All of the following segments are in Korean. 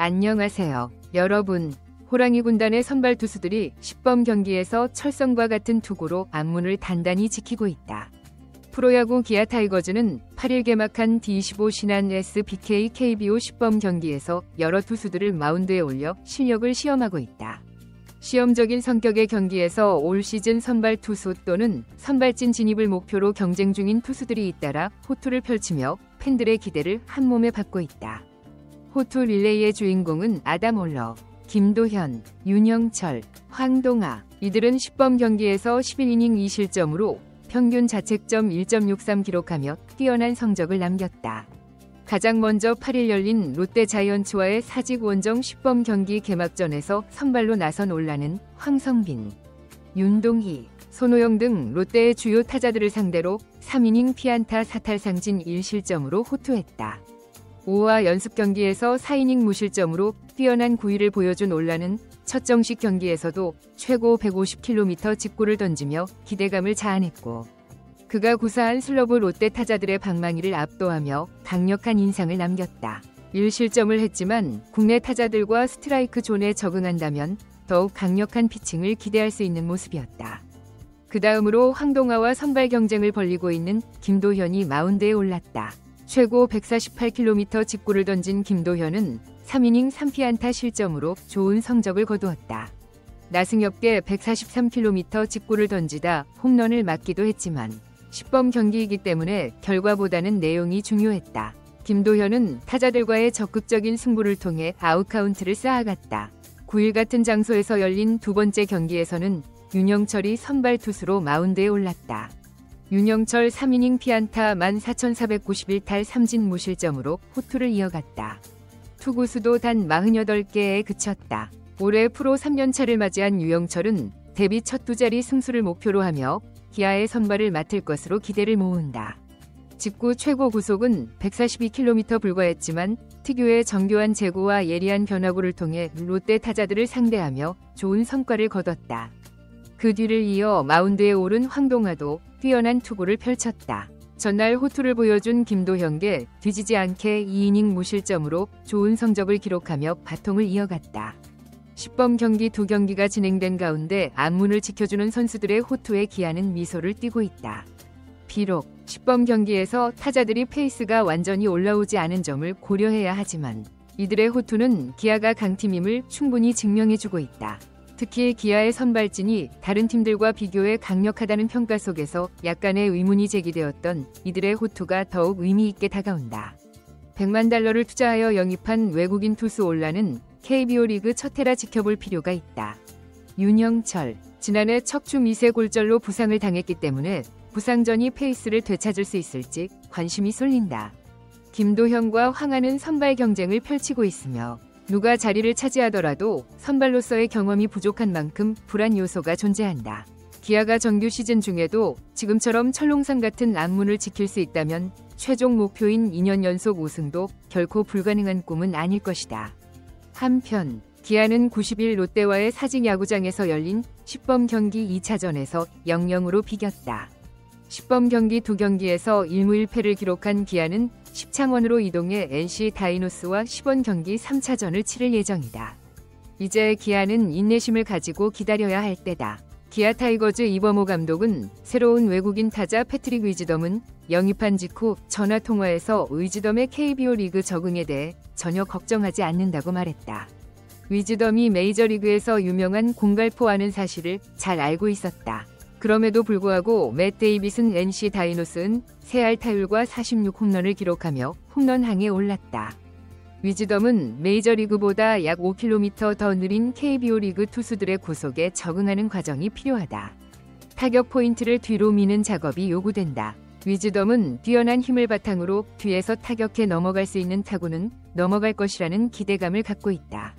안녕하세요, 여러분. 호랑이 군단의 선발 투수들이 10번 경기에서 철성과 같은 투구로 안문을 단단히 지키고 있다. 프로야구 기아 타이거즈는 8일 개막한 D25 신한 SBK KBO 10번 경기에서 여러 투수들을 마운드에 올려 실력을 시험하고 있다. 시험적인 성격의 경기에서 올 시즌 선발 투수 또는 선발진 진입을 목표로 경쟁 중인 투수들이 잇따라 호투를 펼치며 팬들의 기대를 한몸에 받고 있다. 호투 릴레이의 주인공은 아담 올러, 김도현, 윤영철, 황동아. 이들은 10번 경기에서 11이닝 2실점으로 평균 자책점 1.63 기록하며 뛰어난 성적을 남겼다. 가장 먼저 8일 열린 롯데 자이언츠와의 사직 원정 10번 경기 개막전에서 선발로 나선 올라는 황성빈, 윤동희, 손호영 등 롯데의 주요 타자들을 상대로 3이닝 피안타 사탈상진 1실점으로 호투했다. 5화 연습 경기에서 4이닝 무실점으로 뛰어난 구위를 보여준 올라는 첫 정식 경기에서도 최고 150km 직구를 던지며 기대감을 자아냈고, 그가 구사한 슬러브 롯데 타자들의 방망이를 압도하며 강력한 인상을 남겼다. 1실점을 했지만 국내 타자들과 스트라이크 존에 적응한다면 더욱 강력한 피칭을 기대할 수 있는 모습이었다. 그 다음으로 황동아와 선발 경쟁을 벌이고 있는 김도현이 마운드에 올랐다. 최고 148km 직구를 던진 김도현은 3이닝 3피안타 실점으로 좋은 성적을 거두었다. 나승엽께 143km 직구를 던지다 홈런을 맞기도 했지만 10번 경기이기 때문에 결과보다는 내용이 중요했다. 김도현은 타자들과의 적극적인 승부를 통해 아웃카운트를 쌓아갔다. 9일 같은 장소에서 열린 두 번째 경기에서는 윤영철이 선발 투수로 마운드에 올랐다. 윤영철 3이닝 피안타 14,491탈 3진 무실점으로 호투를 이어갔다. 투구수도 단 48개에 그쳤다. 올해 프로 3년차를 맞이한 유영철은 데뷔 첫 두 자리 승수를 목표로 하며 기아의 선발을 맡을 것으로 기대를 모은다. 직구 최고 구속은 142km 불과했지만 특유의 정교한 제구와 예리한 변화구를 통해 롯데 타자들을 상대하며 좋은 성과를 거뒀다. 그 뒤를 이어 마운드에 오른 황동아도 뛰어난 투구를 펼쳤다. 전날 호투를 보여준 김도현께 뒤지지 않게 2이닝 무실점으로 좋은 성적을 기록하며 바통을 이어갔다. 10번 경기 두 경기가 진행된 가운데 안문을 지켜주는 선수들의 호투에 기아는 미소를 띠고 있다. 비록 10번 경기에서 타자들이 페이스가 완전히 올라오지 않은 점을 고려해야 하지만 이들의 호투는 기아가 강팀임을 충분히 증명해주고 있다. 특히 기아의 선발진이 다른 팀들과 비교해 강력하다는 평가 속에서 약간의 의문이 제기되었던 이들의 호투가 더욱 의미있게 다가온다. 100만 달러를 투자하여 영입한 외국인 투수 올라는 KBO 리그 첫 해라 지켜볼 필요가 있다. 윤영철, 지난해 척추 미세골절로 부상을 당했기 때문에 부상 전이 페이스를 되찾을 수 있을지 관심이 쏠린다. 김도현과 황하는 선발 경쟁을 펼치고 있으며 누가 자리를 차지하더라도 선발로서의 경험이 부족한 만큼 불안 요소가 존재한다. 기아가 정규 시즌 중에도 지금처럼 철롱성 같은 안문을 지킬 수 있다면 최종 목표인 2년 연속 우승도 결코 불가능한 꿈은 아닐 것이다. 한편 기아는 90일 롯데와의 사직 야구장에서 열린 10번 경기 2차전에서 0-0으로 비겼다. 10번 경기 두 경기에서 1무 1패를 기록한 기아는 10창원으로 이동해 NC 다이노스와 10원 경기 3차전을 치를 예정이다. 이제 기아는 인내심을 가지고 기다려야 할 때다. 기아 타이거즈 이범호 감독은 새로운 외국인 타자 패트릭 위즈덤은 영입한 직후 전화통화에서 위즈덤의 KBO 리그 적응에 대해 전혀 걱정하지 않는다고 말했다. 위즈덤이 메이저리그에서 유명한 공갈포하는 사실을 잘 알고 있었다. 그럼에도 불구하고 맷 데이빗은 NC 다이노스는 3할 타율과 46홈런을 기록하며 홈런항에 올랐다. 위즈덤은 메이저리그보다 약 5km 더 느린 KBO 리그 투수들의 구속에 적응하는 과정이 필요하다. 타격 포인트를 뒤로 미는 작업이 요구된다. 위즈덤은 뛰어난 힘을 바탕으로 뒤에서 타격해 넘어갈 수 있는 타구는 넘어갈 것이라는 기대감을 갖고 있다.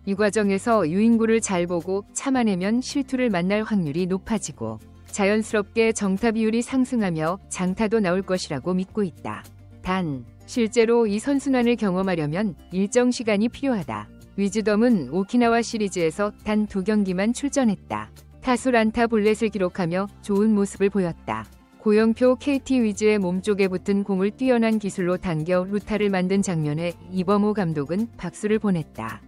이 과정에서 유인구를 잘 보고 참아내면 실투를 만날 확률이 높아지고 자연스럽게 정타 비율이 상승하며 장타도 나올 것이라고 믿고 있다. 단, 실제로 이 선순환을 경험하려면 일정 시간이 필요하다. 위즈덤은 오키나와 시리즈에서 단 2경기만 출전했다. 타수 란타 볼넷을 기록하며 좋은 모습을 보였다. 고영표 KT 위즈의 몸쪽에 붙은 공을 뛰어난 기술로 당겨 루타를 만든 장면에 이범호 감독은 박수를 보냈다.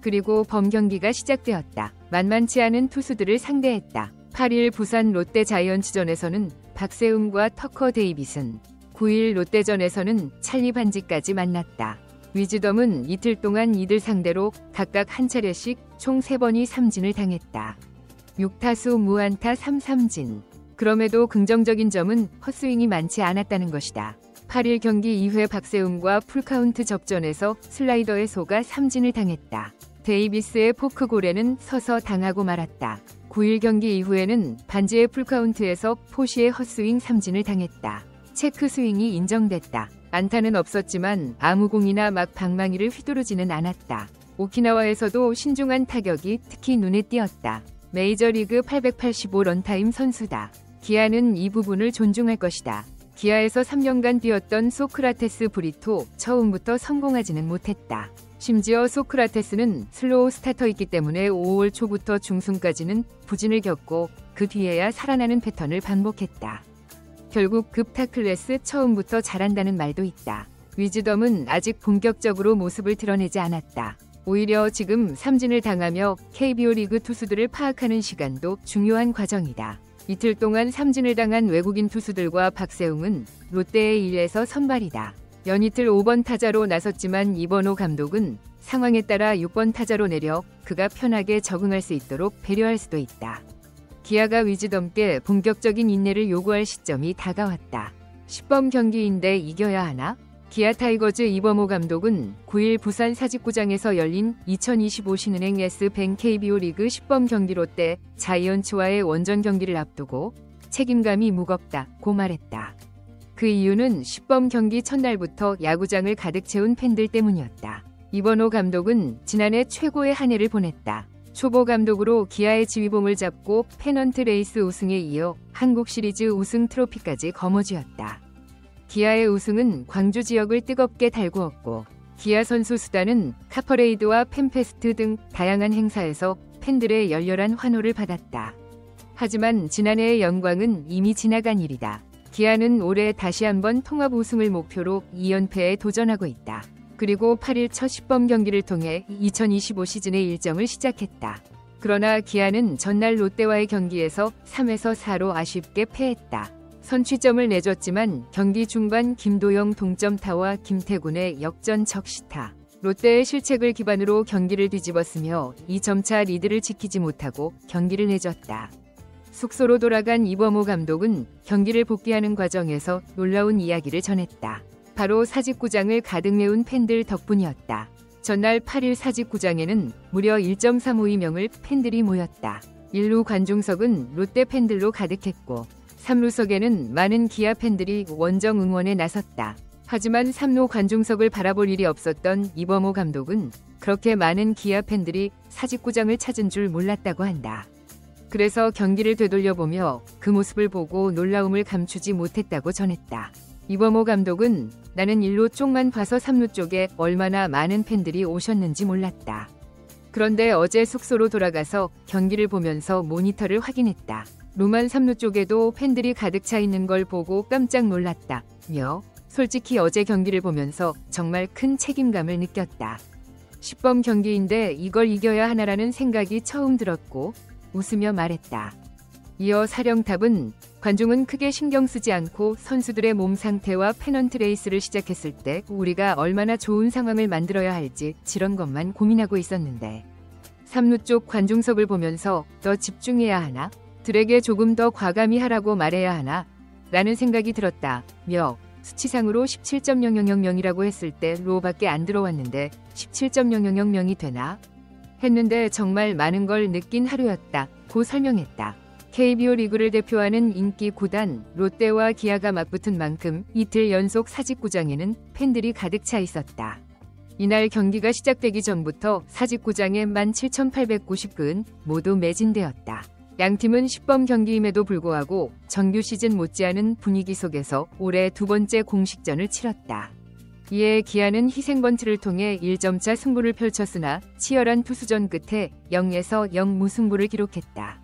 그리고 범경기가 시작되었다. 만만치 않은 투수들을 상대했다. 8일 부산 롯데 자이언츠전에서는 박세웅과 터커 데이빗은, 9일 롯데전에서는 찰리 반지까지 만났다. 위즈덤은 이틀 동안 이들 상대로 각각 한 차례씩 총 3번이 삼진을 당했다. 6타수 무안타 3삼진. 그럼에도 긍정적인 점은 헛스윙이 많지 않았다는 것이다. 8일 경기 2회 박세웅과 풀카운트 접전에서 슬라이더에 속아 삼진을 당했다. 데이비스의 포크 고래는 서서 당하고 말았다. 9일 경기 이후에는 반지의 풀카운트에서 포시의 헛스윙 삼진을 당했다. 체크 스윙이 인정됐다. 안타는 없었지만 아무 공이나 막 방망이를 휘두르지는 않았다. 오키나와에서도 신중한 타격이 특히 눈에 띄었다. 메이저리그 885 런타임 선수다. 기아는 이 부분을 존중할 것이다. 기아에서 3년간 뛰었던 소크라테스 브리토, 처음부터 성공하지는 못했다. 심지어 소크라테스는 슬로우 스타터이기 때문에 5월 초부터 중순까지는 부진을 겪고 그 뒤에야 살아나는 패턴을 반복했다. 결국 급타 클래스 처음부터 잘한다는 말도 있다. 위즈덤은 아직 본격적으로 모습을 드러내지 않았다. 오히려 지금 삼진을 당하며 KBO 리그 투수들을 파악하는 시간도 중요한 과정이다. 이틀 동안 삼진을 당한 외국인 투수들과 박세웅은 롯데의 1에서 선발이다. 연이틀 5번 타자로 나섰지만 이번호 감독은 상황에 따라 6번 타자로 내려 그가 편하게 적응할 수 있도록 배려할 수도 있다. 기아가 위즈덤께 본격적인 인내를 요구할 시점이 다가왔다. 10번 경기인데 이겨야 하나? 기아 타이거즈 이범호 감독은 9일 부산 사직구장에서 열린 2025 신은행 S뱅 KBO 리그 10번 경기 롯데 자이언츠와의 원정 경기를 앞두고 책임감이 무겁다고 말했다. 그 이유는 10번 경기 첫날부터 야구장을 가득 채운 팬들 때문이었다. 이범호 감독은 지난해 최고의 한 해를 보냈다. 초보 감독으로 기아의 지휘봉을 잡고 페넌트 레이스 우승에 이어 한국 시리즈 우승 트로피까지 거머쥐었다. 기아의 우승은 광주 지역을 뜨겁게 달구었고 기아 선수 수단은 카퍼레이드와 팬페스트 등 다양한 행사에서 팬들의 열렬한 환호를 받았다. 하지만 지난해의 영광은 이미 지나간 일이다. 기아는 올해 다시 한번 통합 우승을 목표로 2연패에 도전하고 있다. 그리고 8일 첫 10번 경기를 통해 2025 시즌의 일정을 시작했다. 그러나 기아는 전날 롯데와의 경기에서 3에서 4로 아쉽게 패했다. 선취점을 내줬지만 경기 중반 김도영 동점타와 김태군의 역전 적시타. 롯데의 실책을 기반으로 경기를 뒤집었으며 2점차 리드를 지키지 못하고 경기를 내줬다. 숙소로 돌아간 이범호 감독은 경기를 복귀하는 과정에서 놀라운 이야기를 전했다. 바로 사직구장을 가득 메운 팬들 덕분이었다. 전날 8일 사직구장에는 무려 1.352명의 팬들이 모였다. 1루 관중석은 롯데 팬들로 가득했고 3루석에는 많은 기아 팬들이 원정 응원에 나섰다. 하지만 3루 관중석을 바라볼 일이 없었던 이범호 감독은 그렇게 많은 기아 팬들이 사직구장을 찾은 줄 몰랐다고 한다. 그래서 경기를 되돌려보며 그 모습을 보고 놀라움을 감추지 못했다고 전했다. 이범호 감독은 나는 1루 쪽만 봐서 3루 쪽에 얼마나 많은 팬들이 오셨는지 몰랐다. 그런데 어제 숙소로 돌아가서 경기를 보면서 모니터를 확인했다. 로만 3루 쪽에도 팬들이 가득 차 있는 걸 보고 깜짝 놀랐다며 솔직히 어제 경기를 보면서 정말 큰 책임감을 느꼈다. 10번 경기인데 이걸 이겨야 하나라는 생각이 처음 들었고 웃으며 말했다. 이어 사령탑은 관중은 크게 신경 쓰지 않고 선수들의 몸 상태와 페넌트 레이스를 시작했을 때 우리가 얼마나 좋은 상황을 만들어야 할지 이런 것만 고민하고 있었는데 3루 쪽 관중석을 보면서 더 집중해야 하나? 들에게 조금 더 과감히 하라고 말해야 하나? 라는 생각이 들었다며 수치상으로 17.000명이라고 했을 때 로밖에 안 들어왔는데 17.000명이 되나? 했는데 정말 많은 걸 느낀 하루였다고 설명했다. KBO 리그를 대표하는 인기 구단 롯데와 기아가 맞붙은 만큼 이틀 연속 사직구장에는 팬들이 가득 차 있었다. 이날 경기가 시작되기 전부터 사직구장에 17,890근 모두 매진되었다. 양팀은 10번 경기임에도 불구하고 정규 시즌 못지않은 분위기 속에서 올해 두 번째 공식전을 치렀다. 이에 기아는 희생번트를 통해 1점차 승부를 펼쳤으나 치열한 투수전 끝에 0에서 0 무승부를 기록했다.